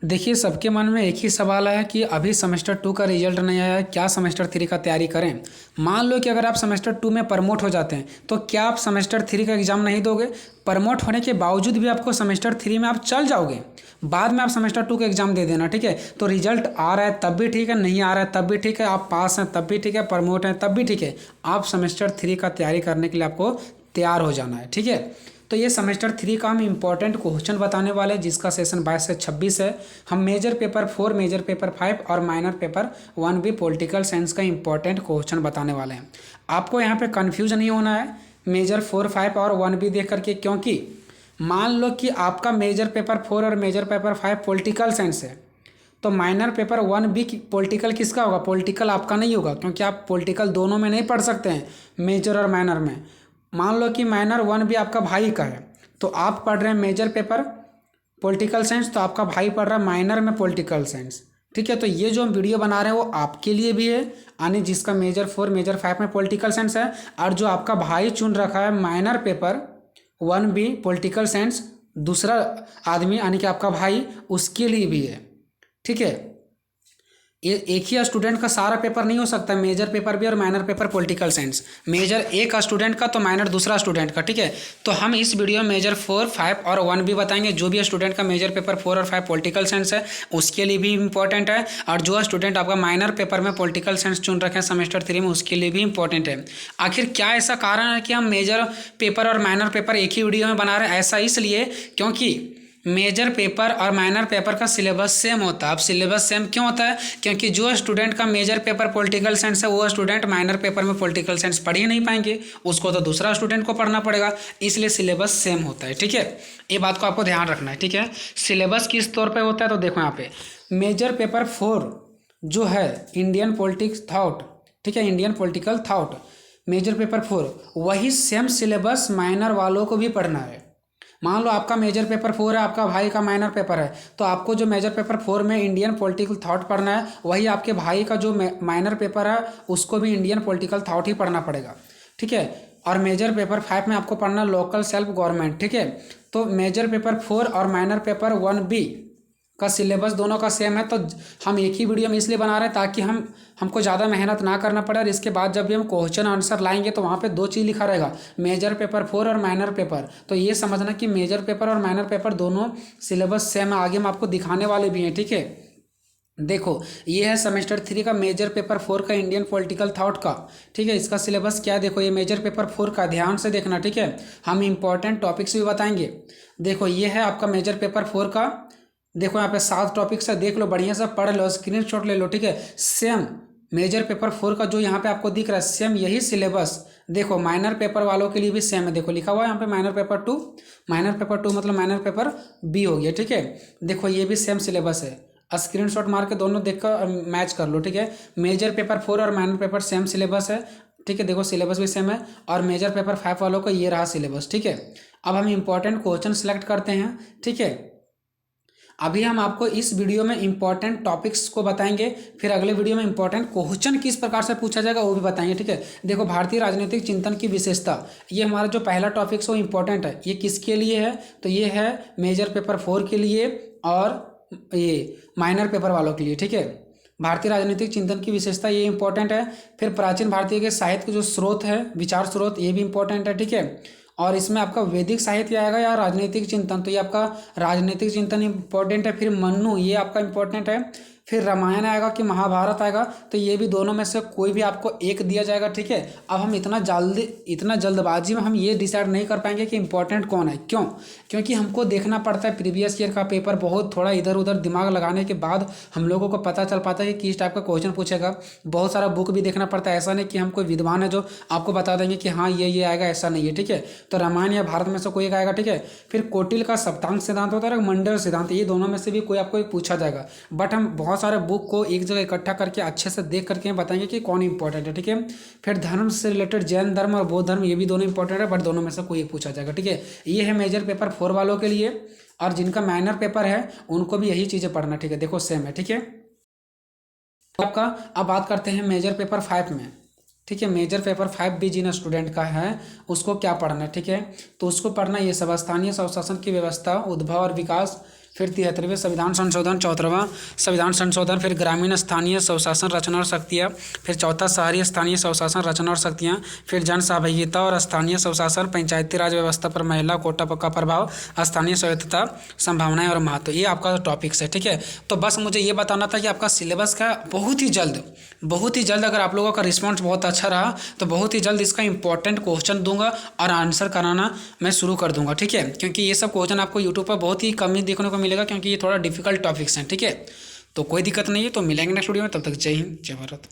देखिए, सबके मन में एक ही सवाल है कि अभी सेमेस्टर 2 का रिजल्ट नहीं आया है, क्या सेमेस्टर 3 का तैयारी करें। मान लो कि अगर आप सेमेस्टर 2 में प्रमोट हो जाते हैं तो क्या आप सेमेस्टर 3 का एग्ज़ाम नहीं दोगे। प्रमोट होने के बावजूद भी आपको सेमेस्टर 3 में आप चल जाओगे, बाद में आप सेमेस्टर 2 का एग्ज़ाम दे देना, ठीक है। तो रिजल्ट आ रहा है तब भी ठीक है, नहीं आ रहा है तब भी ठीक है, आप पास हैं तब भी ठीक है, प्रमोट हैं तब भी ठीक है। आप सेमेस्टर 3 का तैयारी करने के लिए आपको तैयार हो जाना है, ठीक है। तो ये सेमेस्टर 3 का हम इंपॉर्टेंट क्वेश्चन बताने वाले हैं, जिसका सेशन 22 से 26 है। हम मेजर पेपर 4, मेजर पेपर 5 और माइनर पेपर 1 भी पॉलिटिकल साइंस का इंपॉर्टेंट क्वेश्चन बताने वाले हैं। आपको यहाँ पे कंफ्यूज नहीं होना है मेजर 4, 5 और 1 भी देख करके, क्योंकि मान लो कि आपका मेजर पेपर 4 और मेजर पेपर 5 पॉलिटिकल साइंस है, तो माइनर पेपर 1 भी पॉलिटिकल किसका होगा, पॉलिटिकल आपका नहीं होगा, क्योंकि आप पॉलिटिकल दोनों में नहीं पढ़ सकते हैं, मेजर और माइनर में। मान लो कि माइनर 1 भी आपका भाई का है, तो आप पढ़ रहे हैं मेजर पेपर पॉलिटिकल साइंस, तो आपका भाई पढ़ रहा है माइनर में पॉलिटिकल साइंस, ठीक है। तो ये जो हम वीडियो बना रहे हैं वो आपके लिए भी है, यानी जिसका मेजर 4, मेजर 5 में पॉलिटिकल साइंस है, और जो आपका भाई चुन रखा है माइनर पेपर 1 भी पॉलिटिकल साइंस, दूसरा आदमी यानी कि आपका भाई, उसके लिए भी है, ठीक है। ये एक ही स्टूडेंट का सारा पेपर नहीं हो सकता, मेजर पेपर भी और minor paper political science. Major एक स्टूडेंट का तो माइनर दूसरा स्टूडेंट का, ठीक है। तो हम इस वीडियो में मेजर 4, 5 और 1 भी बताएंगे। जो भी स्टूडेंट का मेजर पेपर 4 और 5 पॉलिटिकल साइंस है उसके लिए भी इंपॉर्टेंट है, और जो स्टूडेंट आपका माइनर पेपर में पॉलिटिकल साइंस चुन रखे हैं सेमेस्टर 3 में उसके लिए भी इंपॉर्टेंट है। आखिर क्या ऐसा कारण है कि हम मेजर पेपर और माइनर पेपर एक ही वीडियो में बना रहे हैं? ऐसा इसलिए क्योंकि मेजर पेपर और माइनर पेपर का सिलेबस सेम होता है। अब सिलेबस सेम क्यों होता है? क्योंकि जो स्टूडेंट का मेजर पेपर पॉलिटिकल साइंस है वो स्टूडेंट माइनर पेपर में पॉलिटिकल साइंस पढ़ ही नहीं पाएंगे, उसको तो दूसरा स्टूडेंट को पढ़ना पड़ेगा, इसलिए सिलेबस सेम होता है, ठीक है। ये बात को आपको ध्यान रखना है, ठीक है। सिलेबस किस तौर पर होता है तो देखो यहाँ पे मेजर पेपर 4 जो है इंडियन पॉलिटिक्स थाउट, ठीक है, Indian political thought, major paper 4 वही सेम सिलेबस माइनर वालों को भी पढ़ना है। मान लो आपका मेजर पेपर 4 है, आपका भाई का माइनर पेपर है, तो आपको जो मेजर पेपर 4 में इंडियन पॉलिटिकल थॉट पढ़ना है, वही आपके भाई का जो माइनर पेपर है उसको भी इंडियन पॉलिटिकल थॉट ही पढ़ना पड़ेगा, ठीक है। और मेजर पेपर 5 में आपको पढ़ना लोकल सेल्फ गवर्नमेंट, ठीक है। तो मेजर पेपर 4 और माइनर पेपर 1 बी का सिलेबस दोनों का सेम है, तो हम एक ही वीडियो में इसलिए बना रहे हैं ताकि हमको ज़्यादा मेहनत ना करना पड़े, और इसके बाद जब भी हम क्वेश्चन आंसर लाएंगे तो वहाँ पे 2 चीज़ लिखा रहेगा, मेजर पेपर 4 और माइनर पेपर। तो ये समझना कि मेजर पेपर और माइनर पेपर दोनों सिलेबस सेम है, आगे हम आपको दिखाने वाले भी हैं, ठीक है। देखो ये है सेमेस्टर 3 का मेजर पेपर 4 का इंडियन पॉलिटिकल थॉट का, ठीक है। इसका सिलेबस क्या है देखो, ये मेजर पेपर 4 का, ध्यान से देखना, ठीक है। हम इंपॉर्टेंट टॉपिक्स भी बताएंगे। देखो ये है आपका मेजर पेपर 4 का, देखो यहाँ पे 7 टॉपिक्स है, देख लो बढ़िया से पढ़ लो, स्क्रीनशॉट ले लो, ठीक है। सेम मेजर पेपर 4 का जो यहाँ पे आपको दिख रहा है सेम यही सिलेबस, देखो माइनर पेपर वालों के लिए भी सेम है, देखो लिखा हुआ है यहाँ पे माइनर पेपर 2, माइनर पेपर 2 मतलब माइनर पेपर बी हो गया, ठीक है। देखो ये भी सेम सिलेबस है, स्क्रीनशॉट मार के दोनों देख कर मैच कर लो, ठीक है। मेजर पेपर 4 और माइनर पेपर सेम सिलेबस है, ठीक है। देखो सिलेबस भी सेम है, और मेजर पेपर 5 वालों का ये रहा सिलेबस, ठीक है। अब हम इंपॉर्टेंट क्वेश्चन सेलेक्ट करते हैं, ठीक है। अभी हम आपको इस वीडियो में इंपॉर्टेंट टॉपिक्स को बताएंगे, फिर अगले वीडियो में इंपॉर्टेंट क्वेश्चन किस प्रकार से पूछा जाएगा वो भी बताएंगे, ठीक है। देखो भारतीय राजनीतिक चिंतन की विशेषता, ये हमारा जो पहला टॉपिक है वो इंपॉर्टेंट है। ये किसके लिए है तो ये है मेजर पेपर 4 के लिए और ये माइनर पेपर वालों के लिए, ठीक है। भारतीय राजनीतिक चिंतन की विशेषता ये इंपॉर्टेंट है। फिर प्राचीन भारतीय के साहित्य के जो स्रोत है, विचार स्रोत, ये भी इंपॉर्टेंट है, ठीक है। और इसमें आपका वैदिक साहित्य आएगा या राजनीतिक चिंतन, तो ये आपका राजनीतिक चिंतन इंपॉर्टेंट है। फिर मन्नु ये आपका इंपॉर्टेंट है। फिर रामायण आएगा कि महाभारत आएगा, तो ये भी दोनों में से कोई भी आपको एक दिया जाएगा, ठीक है। अब हम इतना जल्दबाजी में हम ये डिसाइड नहीं कर पाएंगे कि इंपॉर्टेंट कौन है, क्यों? क्योंकि हमको देखना पड़ता है प्रीवियस ईयर का पेपर, बहुत थोड़ा इधर उधर दिमाग लगाने के बाद हम लोगों को पता चल पाता है कि किस टाइप का क्वेश्चन पूछेगा। बहुत सारा बुक भी देखना पड़ता है, ऐसा नहीं कि हम कोई विद्वान है जो आपको बता देंगे कि हाँ ये आएगा, ऐसा नहीं है, ठीक है। तो रामायण या भारत में से कोई एक आएगा, ठीक है। फिर कौटिल्य का सप्तांग सिद्धांत होता है, मंडल सिद्धांत, ये दोनों में से भी कोई आपको पूछा जाएगा। बट हम बहुत सारे बुक को एक जगह इकट्ठा करके अच्छे से देख करके बताएंगे कि कौन इंपॉर्टेंट है, ठीक है। फिर धर्म से रिलेटेड जैन धर्म और बौद्ध धर्म, ये भी दोनों इंपॉर्टेंट है, बट दोनों में से कोई एक पूछा जाएगा, ठीक है। ये है मेजर पेपर 4 वालों के लिए, और जिनका माइनर पेपर है उनको भी यही चीज़ें पढ़ना, ठीक है। देखो सेम है, ठीक है। आपका अब बात करते हैं मेजर पेपर 5 में, ठीक है। मेजर पेपर 5 भी जिन स्टूडेंट का है उसको क्या पढ़ना है, ठीक है। तो उसको पढ़ना ये सब स्थानीय स्वशासन की व्यवस्था, उद्भव और विकास, फिर 73वें संविधान संशोधन, 74वां संविधान संशोधन, फिर ग्रामीण स्थानीय स्वशासन रचना और शक्तियाँ, फिर चौथा शहरी स्थानीय स्वशासन रचना और शक्तियाँ, फिर जन सहभागिता और स्थानीय स्वशासन, पंचायती राज व्यवस्था पर महिला कोटा का प्रभाव, स्थानीय स्वायत्तता, संभावनाएं और महत्व। ये आपका टॉपिक्स है, ठीक है। तो बस मुझे ये बताना था कि आपका सिलेबस का बहुत ही जल्द अगर आप लोगों का रिस्पॉन्स बहुत अच्छा रहा तो बहुत ही जल्द इसका इंपॉर्टेंट क्वेश्चन दूंगा और आंसर कराना मैं शुरू कर दूंगा, ठीक है। क्योंकि ये सब क्वेश्चन आपको यूट्यूब पर बहुत ही कम ही देखने को मिलेगा, क्योंकि ये थोड़ा डिफिकल्ट टॉपिक्स हैं, ठीक है। तो कोई दिक्कत नहीं है, तो मिलेंगे नेक्स्ट वीडियो में, तब तक जय हिंद जय भारत।